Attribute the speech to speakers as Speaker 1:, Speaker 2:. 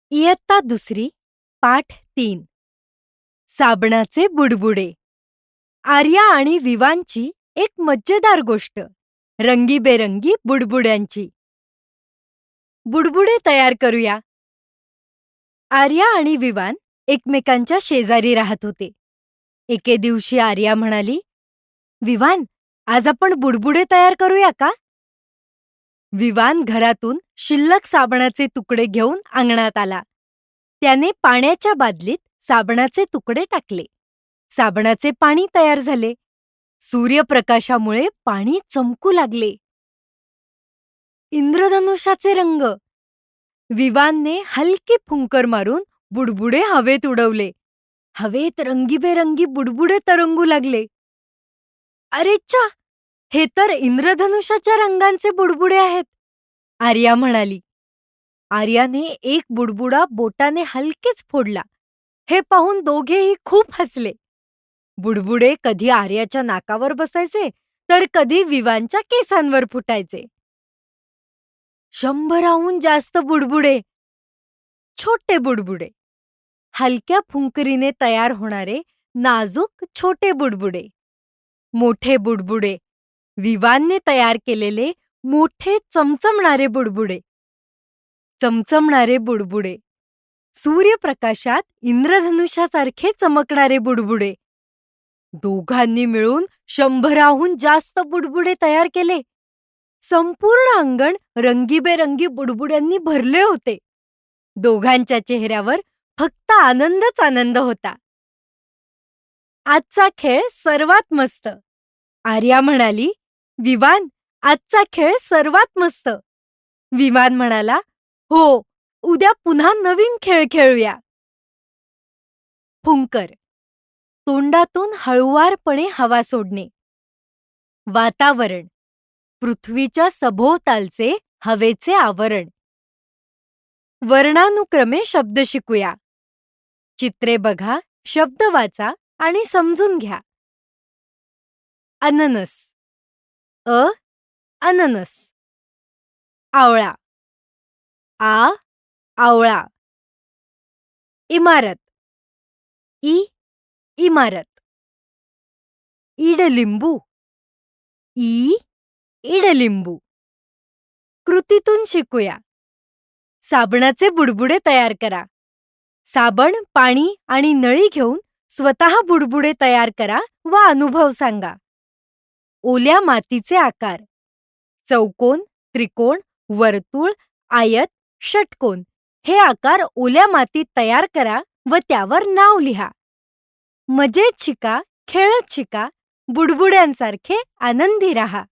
Speaker 1: इयत्ता दुसरी, पाठ 3. साबणाचे बुडबुडे. आर्या आणि विवांची एक मजेदार गोष्ट. रंगीबेरंगी बुडबुड्यांची. बुडबुडे तयार करूया. आर्या आणि विवान एकमेकांच्या शेजारी राहत होते. एके दिवशी आर्या म्हणाली, "विवान, आज आपण बुडबुडे तयार करूया का?" विवान घरातून शिल्लक साबणाचे तुकडे घेऊन अंगणात आला. त्याने पाण्याच्या बादलीत साबणाचे तुकडे टाकले. साबणाचे पाणी तयार झाले. सूर्यप्रकाशामुळे पाणी चमकू लागले. इंद्रधनुष्याचे रंग. विवानने हलकी फुंकर मारून बुडबुडे हवेत उडवले. हवेत रंगीबेरंगी बुडबुडे तरंगू लागले. "अरेच्चा! हे तर इंद्रधनुष्याच्या रंगांचे बुडबुडे आहेत," आर्या म्हणाली. आर्याने एक बुडबुडा बोटाने हलकेच फोडला. हे पाहून दोघेही खूप हसले. बुडबुडे कधी आर्याच्या नाकावर बसायचे तर कधी विवांच्या केसांवर फुटायचे. 100हून जास्त बुडबुडे. छोटे बुडबुडे. हलक्या फुंकरीने तयार होणारे नाजूक छोटे बुडबुडे. मोठे बुडबुडे. विवानने तयार केलेले मोठे चमचमणारे बुडबुडे. चमचमणारे बुडबुडे. सूर्यप्रकाशात इंद्रधनुष्यासारखे चमकणारे बुडबुडे. दोघांनी मिळून 100हून जास्त बुडबुडे तयार केले. संपूर्ण अंगण रंगीबेरंगी बुडबुड्यांनी भरले होते. दोघांच्या चेहऱ्यावर फक्त आनंदच आनंद होता. आजचा खेळ सर्वात मस्त. आर्या म्हणाली, "विवान, आजचा खेळ सर्वात मस्त." विवान म्हणाला, "हो, उद्या पुन्हा नवीन खेळ खेळूया." फुंकर. तोंडातून हळुवारपणे हवा सोडणे. वातावरण. पृथ्वीच्या सभोवतालचे हवेचे आवरण. वर्णानुक्रमे शब्द शिकूया. चित्रे बघा, शब्द वाचा आणि समजून घ्या. अननस. अननस. आवळा. आवळा. इमारत. इमारत. ईडलिंबू. ईडलिंबू. कृतीतून शिकूया. साबणाचे बुडबुडे तयार करा. साबण, पाणी आणि नळी घेऊन स्वतः बुडबुडे तयार करा व अनुभव सांगा. ओल्या मातीचे आकार. चौकोन, त्रिकोण, वर्तुळ, आयत, षटकोन हे आकार ओल्या मातीत तयार करा व त्यावर नाव लिहा. मजेत शिका, खेळत शिका, बुडबुड्यांसारखे आनंदी राहा.